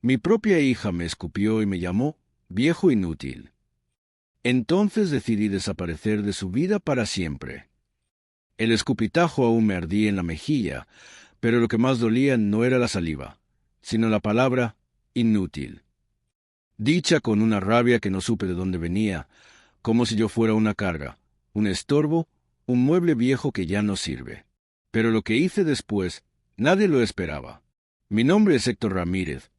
Mi propia hija me escupió y me llamó viejo inútil. Entonces decidí desaparecer de su vida para siempre. El escupitajo aún me ardía en la mejilla, pero lo que más dolía no era la saliva, sino la palabra inútil. Dicha con una rabia que no supe de dónde venía, como si yo fuera una carga, un estorbo, un mueble viejo que ya no sirve. Pero lo que hice después, nadie lo esperaba. Mi nombre es Héctor Ramírez.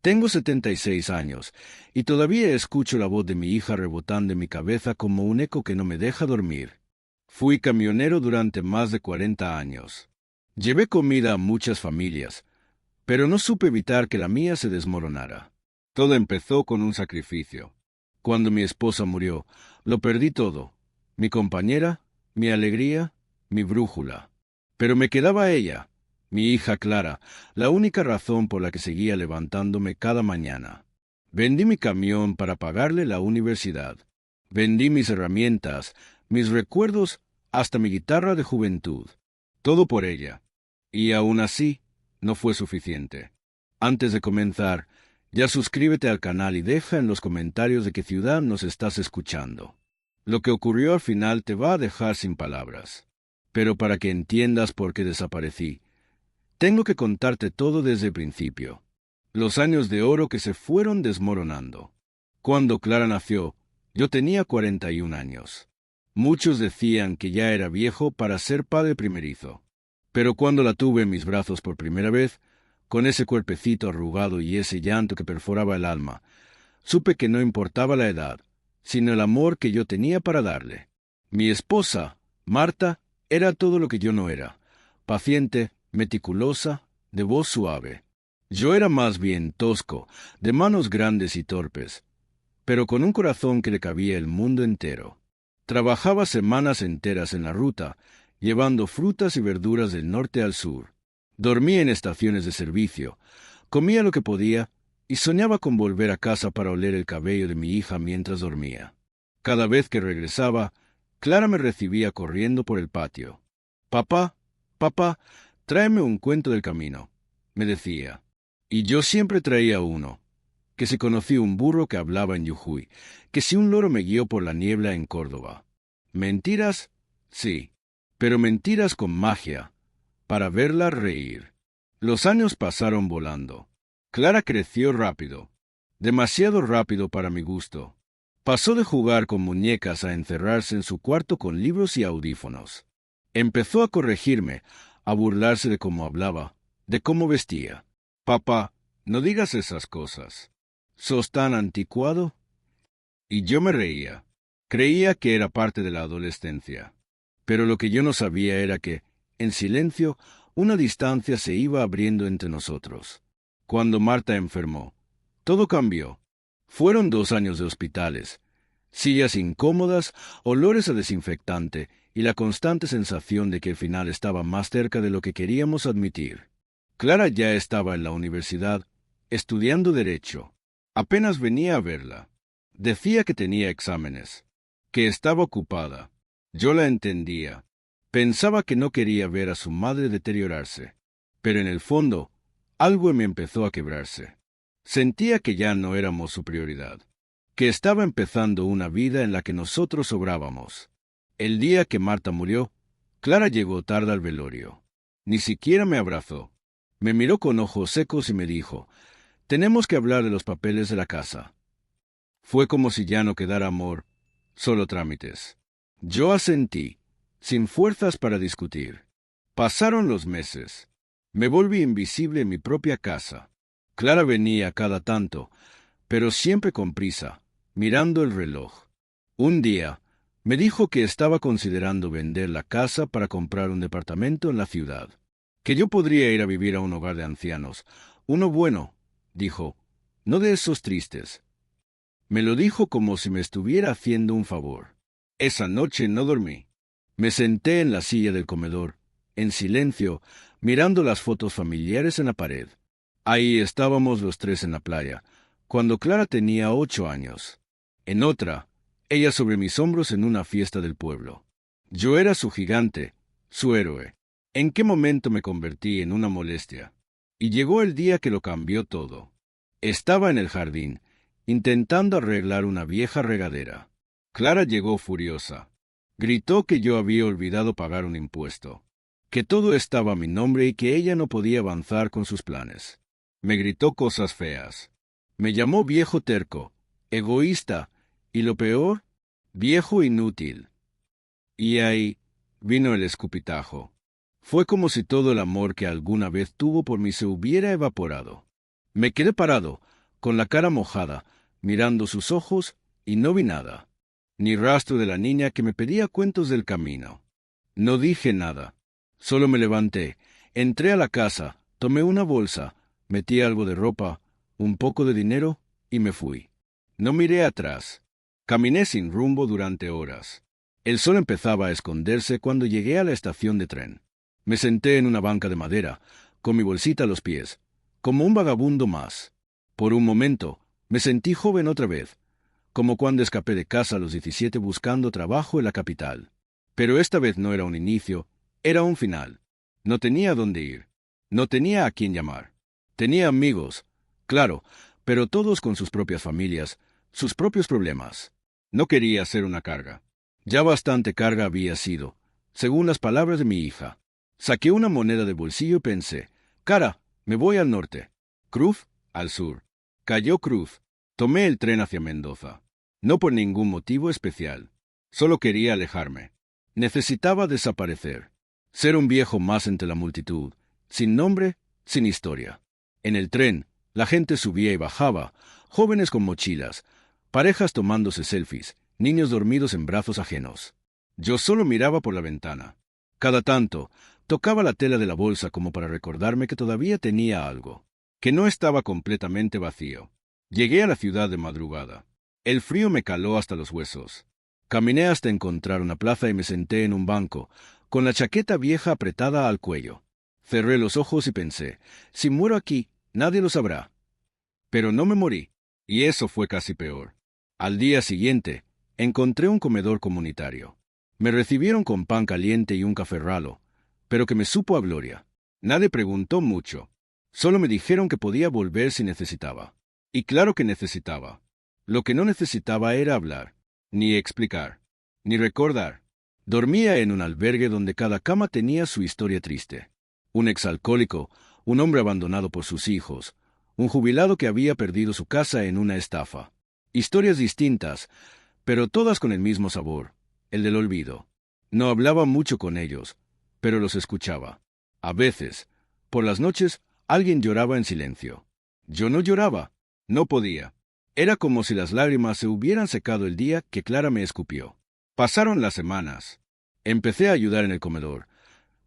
Tengo 76 años, y todavía escucho la voz de mi hija rebotando en mi cabeza como un eco que no me deja dormir. Fui camionero durante más de 40 años. Llevé comida a muchas familias, pero no supe evitar que la mía se desmoronara. Todo empezó con un sacrificio. Cuando mi esposa murió, lo perdí todo. Mi compañera, mi alegría, mi brújula. Pero me quedaba ella, mi hija Clara, la única razón por la que seguía levantándome cada mañana. Vendí mi camión para pagarle la universidad. Vendí mis herramientas, mis recuerdos, hasta mi guitarra de juventud. Todo por ella. Y aún así, no fue suficiente. Antes de comenzar, ya suscríbete al canal y deja en los comentarios de qué ciudad nos estás escuchando. Lo que ocurrió al final te va a dejar sin palabras. Pero para que entiendas por qué desaparecí, tengo que contarte todo desde el principio. Los años de oro que se fueron desmoronando. Cuando Clara nació, yo tenía 41 años. Muchos decían que ya era viejo para ser padre primerizo. Pero cuando la tuve en mis brazos por primera vez, con ese cuerpecito arrugado y ese llanto que perforaba el alma, supe que no importaba la edad, sino el amor que yo tenía para darle. Mi esposa, Marta, era todo lo que yo no era: paciente, meticulosa, de voz suave. Yo era más bien tosco, de manos grandes y torpes, pero con un corazón que le cabía el mundo entero. Trabajaba semanas enteras en la ruta, llevando frutas y verduras del norte al sur. Dormía en estaciones de servicio, comía lo que podía y soñaba con volver a casa para oler el cabello de mi hija mientras dormía. Cada vez que regresaba, Clara me recibía corriendo por el patio. «Papá, papá, tráeme un cuento del camino», me decía. Y yo siempre traía uno: que si conocí un burro que hablaba en Jujuy, que si un loro me guió por la niebla en Córdoba. ¿Mentiras? Sí, pero mentiras con magia, para verla reír. Los años pasaron volando. Clara creció rápido, demasiado rápido para mi gusto. Pasó de jugar con muñecas a encerrarse en su cuarto con libros y audífonos. Empezó a corregirme, a burlarse de cómo hablaba, de cómo vestía. «Papá, no digas esas cosas. ¿Sos tan anticuado?» Y yo me reía. Creía que era parte de la adolescencia. Pero lo que yo no sabía era que, en silencio, una distancia se iba abriendo entre nosotros. Cuando Marta enfermó, todo cambió. Fueron 2 años de hospitales, sillas incómodas, olores a desinfectante y la constante sensación de que el final estaba más cerca de lo que queríamos admitir. Clara ya estaba en la universidad, estudiando Derecho. Apenas venía a verla. Decía que tenía exámenes, que estaba ocupada. Yo la entendía. Pensaba que no quería ver a su madre deteriorarse. Pero en el fondo, algo me empezó a quebrarse. Sentía que ya no éramos su prioridad, que estaba empezando una vida en la que nosotros sobrábamos. El día que Marta murió, Clara llegó tarde al velorio. Ni siquiera me abrazó. Me miró con ojos secos y me dijo: «Tenemos que hablar de los papeles de la casa». Fue como si ya no quedara amor, solo trámites. Yo asentí, sin fuerzas para discutir. Pasaron los meses. Me volví invisible en mi propia casa. Clara venía cada tanto, pero siempre con prisa, mirando el reloj. Un día, me dijo que estaba considerando vender la casa para comprar un departamento en la ciudad, que yo podría ir a vivir a un hogar de ancianos. Uno bueno, dijo, no de esos tristes. Me lo dijo como si me estuviera haciendo un favor. Esa noche no dormí. Me senté en la silla del comedor, en silencio, mirando las fotos familiares en la pared. Ahí estábamos los 3 en la playa, cuando Clara tenía 8 años. En otra, ella sobre mis hombros en una fiesta del pueblo. Yo era su gigante, su héroe. ¿En qué momento me convertí en una molestia? Y llegó el día que lo cambió todo. Estaba en el jardín, intentando arreglar una vieja regadera. Clara llegó furiosa. Gritó que yo había olvidado pagar un impuesto, que todo estaba a mi nombre y que ella no podía avanzar con sus planes. Me gritó cosas feas. Me llamó viejo terco, egoísta y, lo peor, viejo inútil. Y ahí vino el escupitajo. Fue como si todo el amor que alguna vez tuvo por mí se hubiera evaporado. Me quedé parado, con la cara mojada, mirando sus ojos, y no vi nada, ni rastro de la niña que me pedía cuentos del camino. No dije nada. Solo me levanté, entré a la casa, tomé una bolsa, metí algo de ropa, un poco de dinero, y me fui. No miré atrás. Caminé sin rumbo durante horas. El sol empezaba a esconderse cuando llegué a la estación de tren. Me senté en una banca de madera, con mi bolsita a los pies, como un vagabundo más. Por un momento, me sentí joven otra vez, como cuando escapé de casa a los 17 buscando trabajo en la capital. Pero esta vez no era un inicio, era un final. No tenía a dónde ir. No tenía a quién llamar. Tenía amigos, claro, pero todos con sus propias familias, sus propios problemas. No quería ser una carga. Ya bastante carga había sido, según las palabras de mi hija. Saqué una moneda del bolsillo y pensé, cara, me voy al norte. Cruz, al sur. Cayó Cruz. Tomé el tren hacia Mendoza. No por ningún motivo especial. Solo quería alejarme. Necesitaba desaparecer. Ser un viejo más entre la multitud, sin nombre, sin historia. En el tren, la gente subía y bajaba, jóvenes con mochilas, parejas tomándose selfies, niños dormidos en brazos ajenos. Yo solo miraba por la ventana. Cada tanto, tocaba la tela de la bolsa como para recordarme que todavía tenía algo, que no estaba completamente vacío. Llegué a la ciudad de madrugada. El frío me caló hasta los huesos. Caminé hasta encontrar una plaza y me senté en un banco, con la chaqueta vieja apretada al cuello. Cerré los ojos y pensé, si muero aquí, nadie lo sabrá. Pero no me morí, y eso fue casi peor. Al día siguiente, encontré un comedor comunitario. Me recibieron con pan caliente y un café ralo, pero que me supo a gloria. Nadie preguntó mucho. Solo me dijeron que podía volver si necesitaba. Y claro que necesitaba. Lo que no necesitaba era hablar, ni explicar, ni recordar. Dormía en un albergue donde cada cama tenía su historia triste. Un exalcohólico, un hombre abandonado por sus hijos, un jubilado que había perdido su casa en una estafa. Historias distintas, pero todas con el mismo sabor, el del olvido. No hablaba mucho con ellos, pero los escuchaba. A veces, por las noches, alguien lloraba en silencio. Yo no lloraba, no podía. Era como si las lágrimas se hubieran secado el día que Clara me escupió. Pasaron las semanas. Empecé a ayudar en el comedor.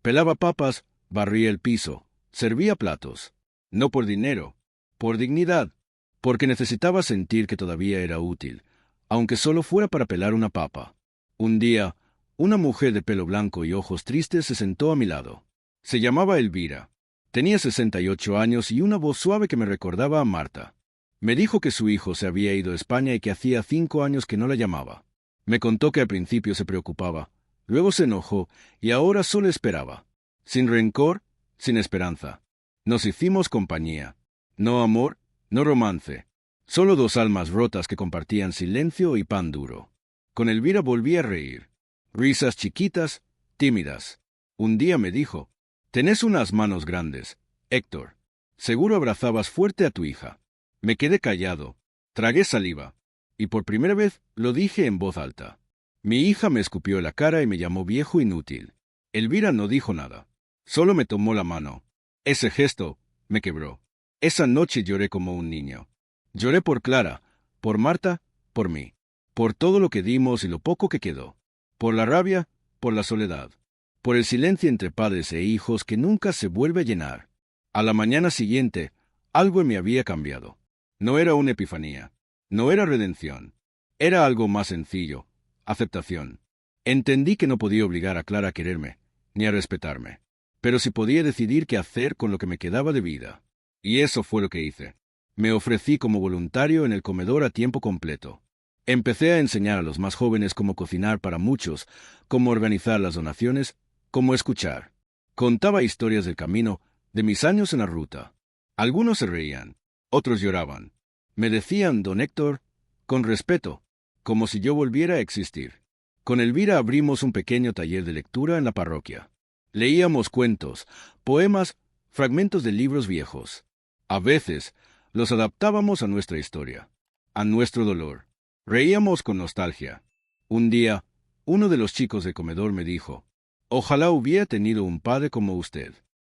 Pelaba papas, barría el piso, servía platos. No por dinero, por dignidad, porque necesitaba sentir que todavía era útil, aunque solo fuera para pelar una papa. Un día, una mujer de pelo blanco y ojos tristes se sentó a mi lado. Se llamaba Elvira. Tenía 68 años y una voz suave que me recordaba a Marta. Me dijo que su hijo se había ido a España y que hacía 5 años que no la llamaba. Me contó que al principio se preocupaba, luego se enojó y ahora solo esperaba. Sin rencor, sin esperanza. Nos hicimos compañía. No amor, no romance. Solo dos almas rotas que compartían silencio y pan duro. Con Elvira volví a reír. Risas chiquitas, tímidas. Un día me dijo, «Tenés unas manos grandes, Héctor. Seguro abrazabas fuerte a tu hija». Me quedé callado, tragué saliva, y por primera vez lo dije en voz alta. Mi hija me escupió en la cara y me llamó viejo inútil. Elvira no dijo nada, solo me tomó la mano. Ese gesto me quebró. Esa noche lloré como un niño. Lloré por Clara, por Marta, por mí, por todo lo que dimos y lo poco que quedó, por la rabia, por la soledad, por el silencio entre padres e hijos que nunca se vuelve a llenar. A la mañana siguiente, algo en mí había cambiado. No era una epifanía, no era redención, era algo más sencillo, aceptación. Entendí que no podía obligar a Clara a quererme, ni a respetarme, pero sí podía decidir qué hacer con lo que me quedaba de vida. Y eso fue lo que hice. Me ofrecí como voluntario en el comedor a tiempo completo. Empecé a enseñar a los más jóvenes cómo cocinar para muchos, cómo organizar las donaciones, cómo escuchar. Contaba historias del camino, de mis años en la ruta. Algunos se reían. Otros lloraban. Me decían, don Héctor, con respeto, como si yo volviera a existir. Con Elvira abrimos un pequeño taller de lectura en la parroquia. Leíamos cuentos, poemas, fragmentos de libros viejos. A veces, los adaptábamos a nuestra historia, a nuestro dolor. Reíamos con nostalgia. Un día, uno de los chicos de comedor me dijo, «Ojalá hubiera tenido un padre como usted».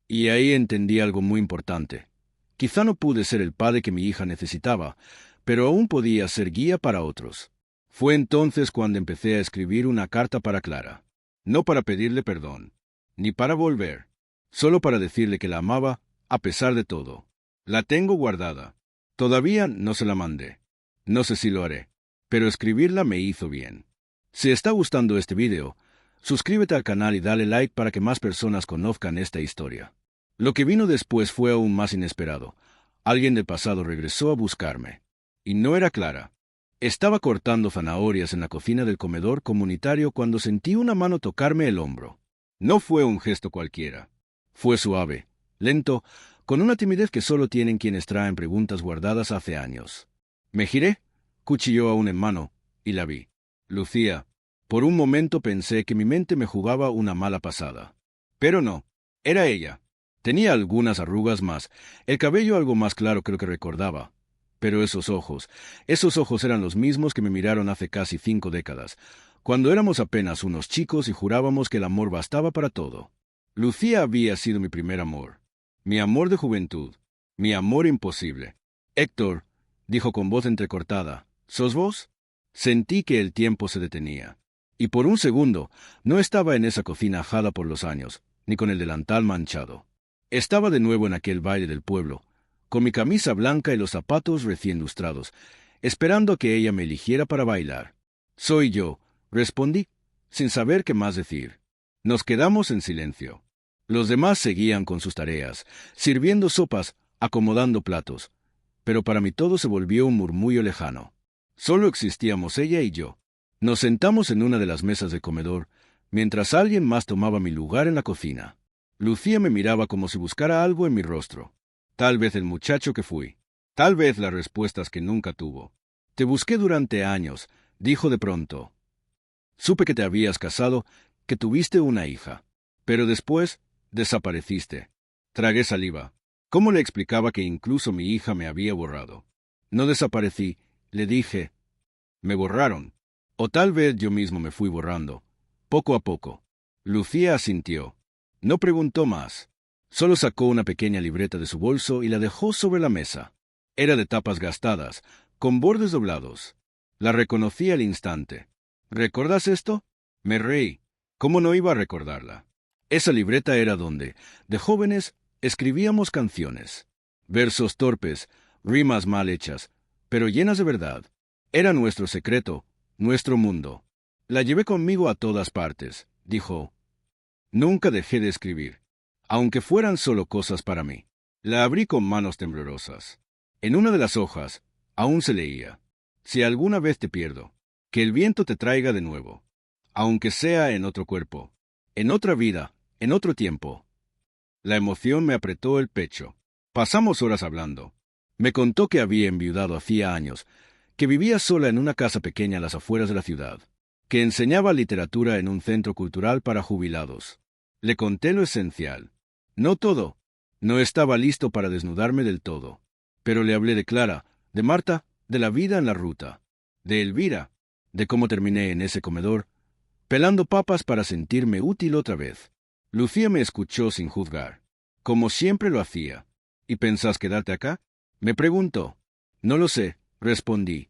Y ahí entendí algo muy importante. Quizá no pude ser el padre que mi hija necesitaba, pero aún podía ser guía para otros. Fue entonces cuando empecé a escribir una carta para Clara. No para pedirle perdón, ni para volver, solo para decirle que la amaba, a pesar de todo. La tengo guardada. Todavía no se la mandé. No sé si lo haré, pero escribirla me hizo bien. Si está gustando este video, suscríbete al canal y dale like para que más personas conozcan esta historia. Lo que vino después fue aún más inesperado. Alguien del pasado regresó a buscarme. Y no era Clara. Estaba cortando zanahorias en la cocina del comedor comunitario cuando sentí una mano tocarme el hombro. No fue un gesto cualquiera. Fue suave, lento, con una timidez que solo tienen quienes traen preguntas guardadas hace años. Me giré, cuchillo aún en mano, y la vi. Lucía. Por un momento pensé que mi mente me jugaba una mala pasada. Pero no, era ella. Tenía algunas arrugas más, el cabello algo más claro que lo que recordaba. Pero esos ojos eran los mismos que me miraron hace casi 5 décadas, cuando éramos apenas unos chicos y jurábamos que el amor bastaba para todo. Lucía había sido mi primer amor, mi amor de juventud, mi amor imposible. Héctor, dijo con voz entrecortada, ¿sos vos? Sentí que el tiempo se detenía. Y por un segundo, no estaba en esa cocina ajada por los años, ni con el delantal manchado. Estaba de nuevo en aquel baile del pueblo, con mi camisa blanca y los zapatos recién lustrados, esperando que ella me eligiera para bailar. «Soy yo», respondí, sin saber qué más decir. Nos quedamos en silencio. Los demás seguían con sus tareas, sirviendo sopas, acomodando platos, pero para mí todo se volvió un murmullo lejano. Solo existíamos ella y yo. Nos sentamos en una de las mesas de comedor, mientras alguien más tomaba mi lugar en la cocina. Lucía me miraba como si buscara algo en mi rostro. Tal vez el muchacho que fui. Tal vez las respuestas que nunca tuvo. Te busqué durante años, dijo de pronto. Supe que te habías casado, que tuviste una hija. Pero después, desapareciste. Tragué saliva. ¿Cómo le explicaba que incluso mi hija me había borrado? No desaparecí, le dije. Me borraron. O tal vez yo mismo me fui borrando. Poco a poco. Lucía asintió. No preguntó más. Solo sacó una pequeña libreta de su bolso y la dejó sobre la mesa. Era de tapas gastadas, con bordes doblados. La reconocí al instante. ¿Recuerdas esto? Me reí. ¿Cómo no iba a recordarla? Esa libreta era donde, de jóvenes, escribíamos canciones. Versos torpes, rimas mal hechas, pero llenas de verdad. Era nuestro secreto, nuestro mundo. La llevé conmigo a todas partes, dijo. Nunca dejé de escribir, aunque fueran solo cosas para mí. La abrí con manos temblorosas. En una de las hojas, aún se leía, si alguna vez te pierdo, que el viento te traiga de nuevo, aunque sea en otro cuerpo, en otra vida, en otro tiempo. La emoción me apretó el pecho. Pasamos horas hablando. Me contó que había enviudado hacía años, que vivía sola en una casa pequeña a las afueras de la ciudad, que enseñaba literatura en un centro cultural para jubilados. Le conté lo esencial. No todo. No estaba listo para desnudarme del todo. Pero le hablé de Clara, de Marta, de la vida en la ruta, de Elvira, de cómo terminé en ese comedor, pelando papas para sentirme útil otra vez. Lucía me escuchó sin juzgar, como siempre lo hacía. ¿Y pensás quedarte acá? Me preguntó. No lo sé, respondí.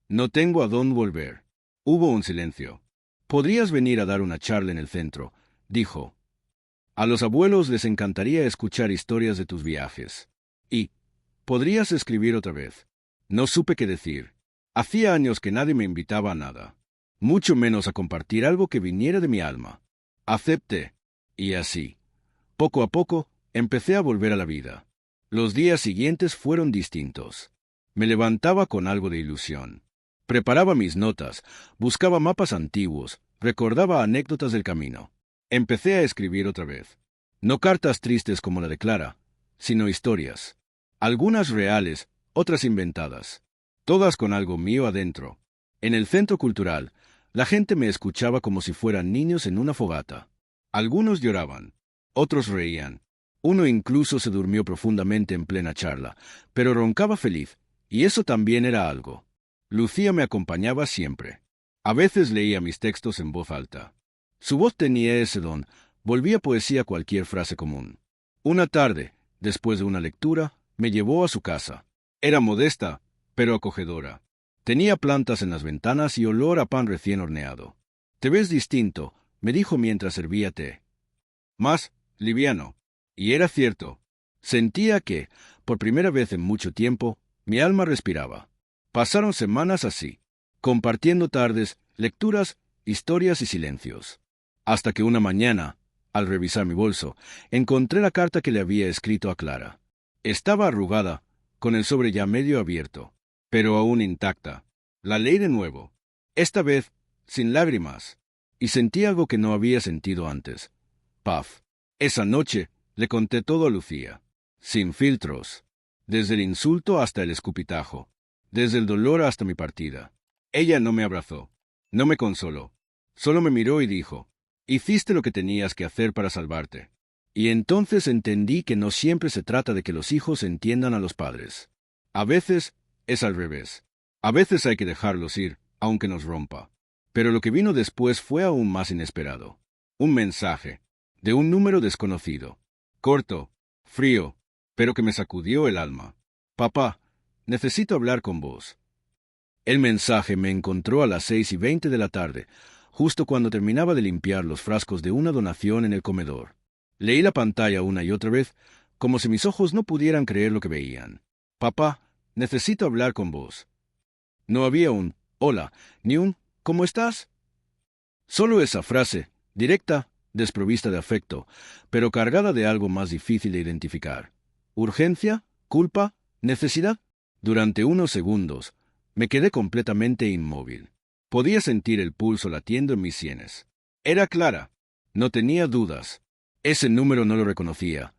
No tengo a dónde volver. Hubo un silencio. Podrías venir a dar una charla en el centro, dijo. A los abuelos les encantaría escuchar historias de tus viajes. Y podrías escribir otra vez. No supe qué decir. Hacía años que nadie me invitaba a nada, mucho menos a compartir algo que viniera de mi alma. Acepté. Y así, poco a poco, empecé a volver a la vida. Los días siguientes fueron distintos. Me levantaba con algo de ilusión. Preparaba mis notas, buscaba mapas antiguos, recordaba anécdotas del camino. Empecé a escribir otra vez. No cartas tristes como la de Clara, sino historias. Algunas reales, otras inventadas. Todas con algo mío adentro. En el centro cultural, la gente me escuchaba como si fueran niños en una fogata. Algunos lloraban, otros reían. Uno incluso se durmió profundamente en plena charla, pero roncaba feliz, y eso también era algo. Lucía me acompañaba siempre. A veces leía mis textos en voz alta. Su voz tenía ese don, volvía poesía cualquier frase común. Una tarde, después de una lectura, me llevó a su casa. Era modesta, pero acogedora. Tenía plantas en las ventanas y olor a pan recién horneado. «Te ves distinto», me dijo mientras servía té. «Más liviano». Y era cierto. Sentía que, por primera vez en mucho tiempo, mi alma respiraba. Pasaron semanas así, compartiendo tardes, lecturas, historias y silencios. Hasta que una mañana, al revisar mi bolso, encontré la carta que le había escrito a Clara. Estaba arrugada, con el sobre ya medio abierto, pero aún intacta. La leí de nuevo, esta vez sin lágrimas, y sentí algo que no había sentido antes. Paz. Esa noche le conté todo a Lucía, sin filtros, desde el insulto hasta el escupitajo, desde el dolor hasta mi partida. Ella no me abrazó, no me consoló, solo me miró y dijo: «Hiciste lo que tenías que hacer para salvarte». Y entonces entendí que no siempre se trata de que los hijos entiendan a los padres. A veces es al revés. A veces hay que dejarlos ir, aunque nos rompa. Pero lo que vino después fue aún más inesperado. Un mensaje, de un número desconocido. Corto, frío, pero que me sacudió el alma. «Papá, necesito hablar con vos». El mensaje me encontró a las 6:20 de la tarde, justo cuando terminaba de limpiar los frascos de una donación en el comedor. Leí la pantalla una y otra vez, como si mis ojos no pudieran creer lo que veían. «Papá, necesito hablar con vos». No había un «hola», ni un «¿cómo estás?». Solo esa frase, directa, desprovista de afecto, pero cargada de algo más difícil de identificar. ¿Urgencia? ¿Culpa? ¿Necesidad? Durante unos segundos, me quedé completamente inmóvil. Podía sentir el pulso latiendo en mis sienes. Era Clara. No tenía dudas. Ese número no lo reconocía,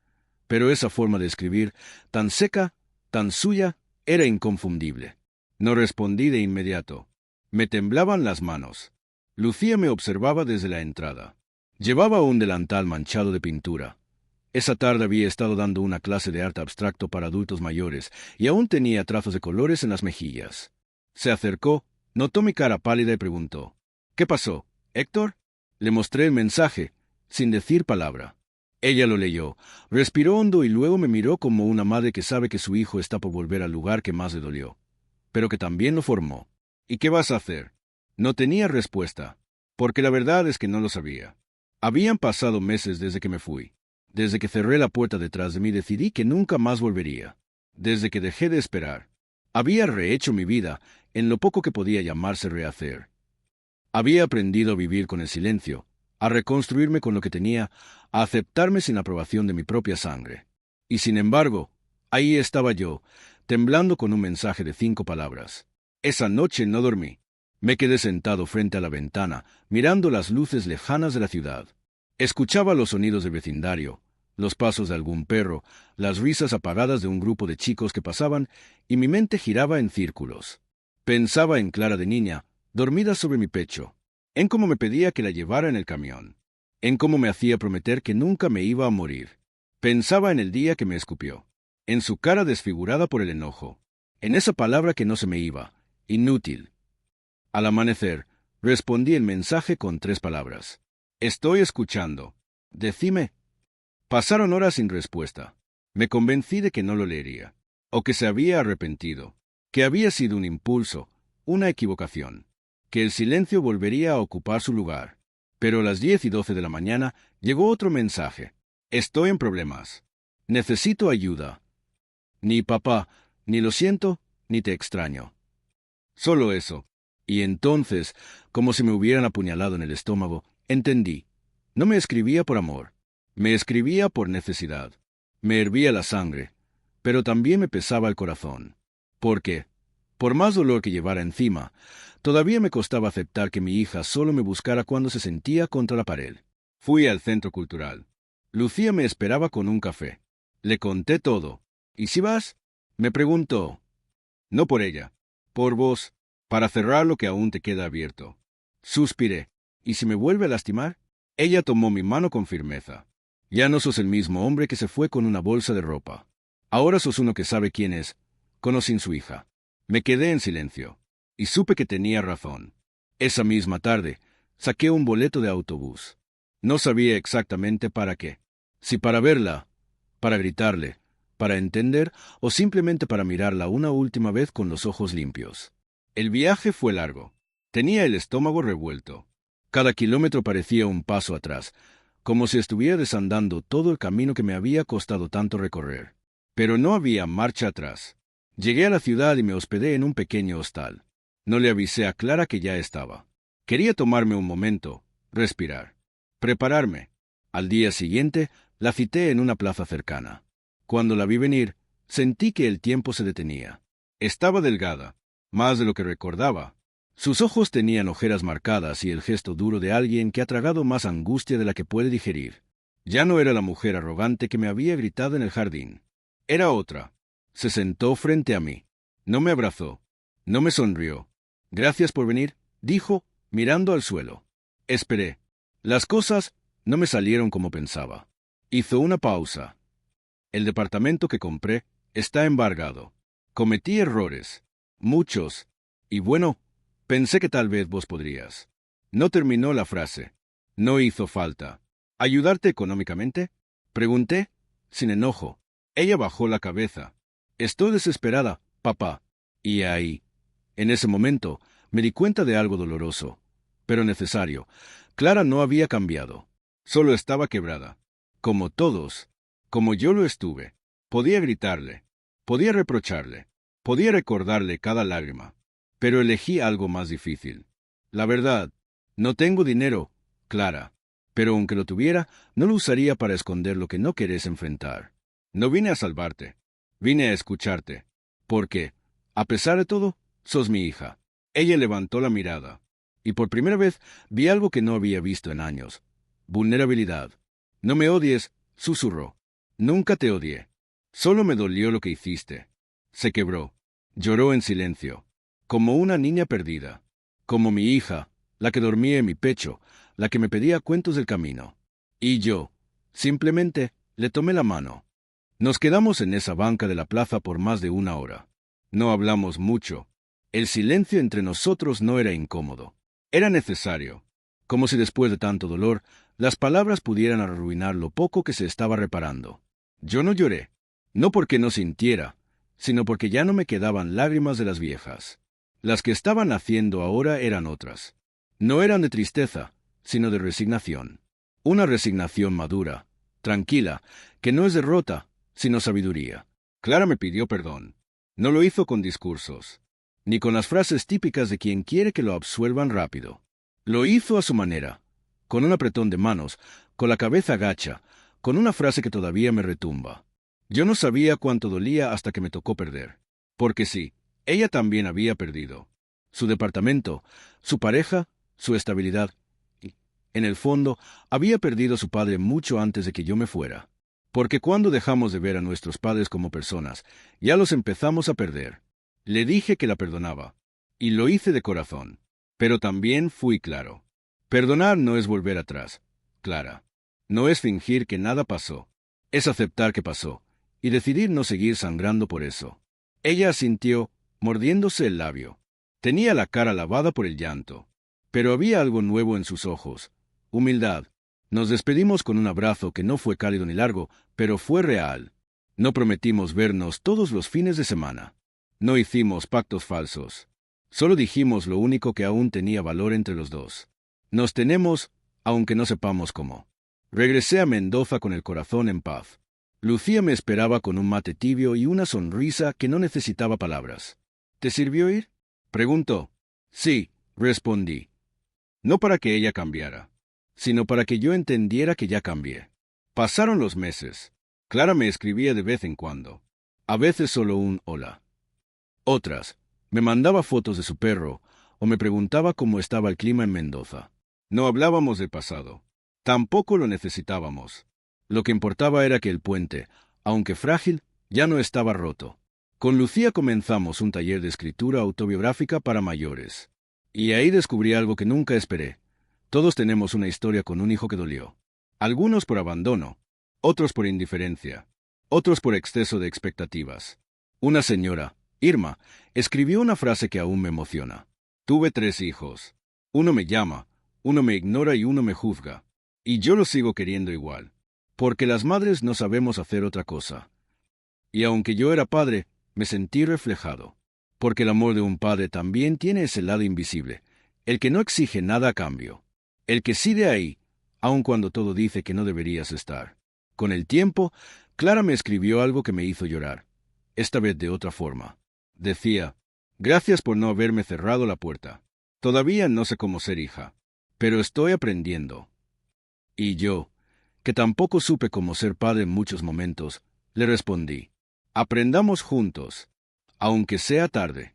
pero esa forma de escribir, tan seca, tan suya, era inconfundible. No respondí de inmediato. Me temblaban las manos. Lucía me observaba desde la entrada. Llevaba un delantal manchado de pintura. Esa tarde había estado dando una clase de arte abstracto para adultos mayores y aún tenía trazos de colores en las mejillas. Se acercó, notó mi cara pálida y preguntó: «¿Qué pasó, Héctor?». Le mostré el mensaje, sin decir palabra. Ella lo leyó, respiró hondo y luego me miró como una madre que sabe que su hijo está por volver al lugar que más le dolió, pero que también lo formó. «¿Y qué vas a hacer?». No tenía respuesta, porque la verdad es que no lo sabía. Habían pasado meses desde que me fui. Desde que cerré la puerta detrás de mí decidí que nunca más volvería. Desde que dejé de esperar. Había rehecho mi vida en lo poco que podía llamarse rehacer. Había aprendido a vivir con el silencio, a reconstruirme con lo que tenía, a aceptarme sin aprobación de mi propia sangre. Y sin embargo, ahí estaba yo, temblando con un mensaje de 5 palabras. Esa noche no dormí. Me quedé sentado frente a la ventana, mirando las luces lejanas de la ciudad. Escuchaba los sonidos del vecindario, los pasos de algún perro, las risas apagadas de un grupo de chicos que pasaban, y mi mente giraba en círculos. Pensaba en Clara de niña, dormida sobre mi pecho, en cómo me pedía que la llevara en el camión, en cómo me hacía prometer que nunca me iba a morir. Pensaba en el día que me escupió, en su cara desfigurada por el enojo, en esa palabra que no se me iba, inútil. Al amanecer, respondí el mensaje con 3 palabras. «Estoy escuchando. Decime». Pasaron horas sin respuesta. Me convencí de que no lo leería, o que se había arrepentido, que había sido un impulso, una equivocación, que el silencio volvería a ocupar su lugar. Pero a las 10:12 de la mañana llegó otro mensaje. «Estoy en problemas. Necesito ayuda». Ni papá, ni lo siento, ni te extraño. Solo eso. Y entonces, como si me hubieran apuñalado en el estómago, entendí. No me escribía por amor. Me escribía por necesidad. Me hervía la sangre, pero también me pesaba el corazón. Porque, por más dolor que llevara encima, todavía me costaba aceptar que mi hija solo me buscara cuando se sentía contra la pared. Fui al centro cultural. Lucía me esperaba con un café. Le conté todo. «¿Y si vas?». Me preguntó. No por ella, por vos, para cerrar lo que aún te queda abierto. Suspiré. ¿Y si me vuelve a lastimar? Ella tomó mi mano con firmeza. Ya no sos el mismo hombre que se fue con una bolsa de ropa. Ahora sos uno que sabe quién es, con o sin su hija. Me quedé en silencio, y supe que tenía razón. Esa misma tarde, saqué un boleto de autobús. No sabía exactamente para qué. Si para verla, para gritarle, para entender o simplemente para mirarla una última vez con los ojos limpios. El viaje fue largo. Tenía el estómago revuelto. Cada kilómetro parecía un paso atrás, como si estuviera desandando todo el camino que me había costado tanto recorrer. Pero no había marcha atrás. Llegué a la ciudad y me hospedé en un pequeño hostal. No le avisé a Clara que ya estaba. Quería tomarme un momento, respirar, prepararme. Al día siguiente, la cité en una plaza cercana. Cuando la vi venir, sentí que el tiempo se detenía. Estaba delgada, más de lo que recordaba. Sus ojos tenían ojeras marcadas y el gesto duro de alguien que ha tragado más angustia de la que puede digerir. Ya no era la mujer arrogante que me había gritado en el jardín. Era otra. Se sentó frente a mí. No me abrazó. No me sonrió. Gracias por venir, dijo, mirando al suelo. Esperé. Las cosas no me salieron como pensaba. Hizo una pausa. El departamento que compré está embargado. Cometí errores. Muchos. Y bueno, pensé que tal vez vos podrías. No terminó la frase. No hizo falta. ¿Ayudarte económicamente? Pregunté, sin enojo. Ella bajó la cabeza. Estoy desesperada, papá. Y ahí, en ese momento, me di cuenta de algo doloroso, pero necesario. Clara no había cambiado. Solo estaba quebrada. Como todos. Como yo lo estuve. Podía gritarle. Podía reprocharle. Podía recordarle cada lágrima. Pero elegí algo más difícil. La verdad, no tengo dinero, Clara. Pero aunque lo tuviera, no lo usaría para esconder lo que no querés enfrentar. No vine a salvarte. Vine a escucharte. Porque, a pesar de todo, sos mi hija. Ella levantó la mirada. Y por primera vez vi algo que no había visto en años. Vulnerabilidad. No me odies, susurró. Nunca te odié. Solo me dolió lo que hiciste. Se quebró. Lloró en silencio. Como una niña perdida. Como mi hija, la que dormía en mi pecho, la que me pedía cuentos del camino. Y yo, simplemente, le tomé la mano. Nos quedamos en esa banca de la plaza por más de una hora. No hablamos mucho. El silencio entre nosotros no era incómodo. Era necesario. Como si después de tanto dolor, las palabras pudieran arruinar lo poco que se estaba reparando. Yo no lloré. No porque no sintiera, sino porque ya no me quedaban lágrimas de las viejas. Las que estaban naciendo ahora eran otras. No eran de tristeza, sino de resignación. Una resignación madura, tranquila, que no es derrota, sino sabiduría. Clara me pidió perdón. No lo hizo con discursos, ni con las frases típicas de quien quiere que lo absuelvan rápido. Lo hizo a su manera, con un apretón de manos, con la cabeza gacha, con una frase que todavía me retumba. Yo no sabía cuánto dolía hasta que me tocó perder. Porque sí, ella también había perdido. Su departamento, su pareja, su estabilidad. Y, en el fondo, había perdido a su padre mucho antes de que yo me fuera. Porque cuando dejamos de ver a nuestros padres como personas, ya los empezamos a perder. Le dije que la perdonaba. Y lo hice de corazón. Pero también fui claro. Perdonar no es volver atrás, Clara. No es fingir que nada pasó. Es aceptar que pasó, y decidir no seguir sangrando por eso. Ella asintió, mordiéndose el labio. Tenía la cara lavada por el llanto. Pero había algo nuevo en sus ojos. Humildad. Nos despedimos con un abrazo que no fue cálido ni largo, pero fue real. No prometimos vernos todos los fines de semana. No hicimos pactos falsos. Solo dijimos lo único que aún tenía valor entre los dos. Nos tenemos, aunque no sepamos cómo. Regresé a Mendoza con el corazón en paz. Lucía me esperaba con un mate tibio y una sonrisa que no necesitaba palabras. ¿Te sirvió ir? Preguntó. Sí, respondí. No para que ella cambiara, sino para que yo entendiera que ya cambié. Pasaron los meses. Clara me escribía de vez en cuando. A veces solo un hola. Otras, me mandaba fotos de su perro, o me preguntaba cómo estaba el clima en Mendoza. No hablábamos del pasado. Tampoco lo necesitábamos. Lo que importaba era que el puente, aunque frágil, ya no estaba roto. Con Lucía comenzamos un taller de escritura autobiográfica para mayores. Y ahí descubrí algo que nunca esperé. Todos tenemos una historia con un hijo que dolió. Algunos por abandono, otros por indiferencia, otros por exceso de expectativas. Una señora, Irma, escribió una frase que aún me emociona. Tuve 3 hijos. Uno me llama, uno me ignora y uno me juzga. Y yo lo sigo queriendo igual. Porque las madres no sabemos hacer otra cosa. Y aunque yo era padre, me sentí reflejado. Porque el amor de un padre también tiene ese lado invisible, el que no exige nada a cambio, el que sí de ahí, aun cuando todo dice que no deberías estar. Con el tiempo, Clara me escribió algo que me hizo llorar, esta vez de otra forma. Decía, gracias por no haberme cerrado la puerta. Todavía no sé cómo ser hija, pero estoy aprendiendo. Y yo, que tampoco supe cómo ser padre en muchos momentos, le respondí, aprendamos juntos. Aunque sea tarde.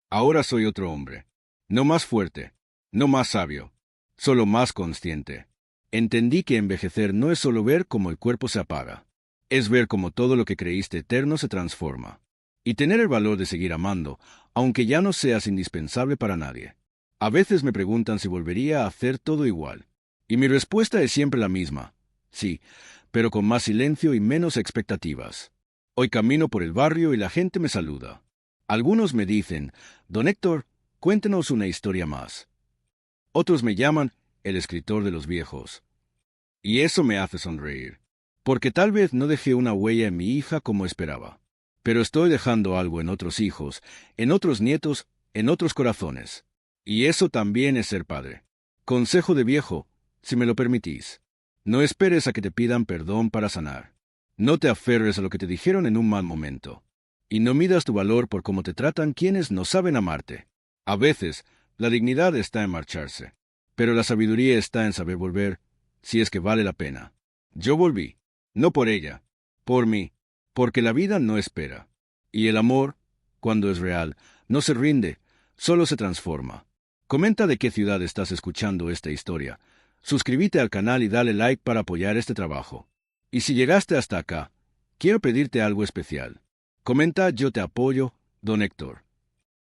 Ahora soy otro hombre. No más fuerte, no más sabio, solo más consciente. Entendí que envejecer no es solo ver cómo el cuerpo se apaga, es ver cómo todo lo que creíste eterno se transforma. Y tener el valor de seguir amando, aunque ya no seas indispensable para nadie. A veces me preguntan si volvería a hacer todo igual. Y mi respuesta es siempre la misma. Sí, pero con más silencio y menos expectativas. Hoy camino por el barrio y la gente me saluda. Algunos me dicen, Don Héctor, cuéntenos una historia más. Otros me llaman el escritor de los viejos. Y eso me hace sonreír. Porque tal vez no dejé una huella en mi hija como esperaba. Pero estoy dejando algo en otros hijos, en otros nietos, en otros corazones. Y eso también es ser padre. Consejo de viejo, si me lo permitís. No esperes a que te pidan perdón para sanar. No te aferres a lo que te dijeron en un mal momento. Y no midas tu valor por cómo te tratan quienes no saben amarte. A veces, la dignidad está en marcharse. Pero la sabiduría está en saber volver, si es que vale la pena. Yo volví. No por ella. Por mí. Porque la vida no espera. Y el amor, cuando es real, no se rinde, solo se transforma. Comenta de qué ciudad estás escuchando esta historia. Suscríbete al canal y dale like para apoyar este trabajo. Y si llegaste hasta acá, quiero pedirte algo especial. Comenta yo te apoyo, Don Héctor.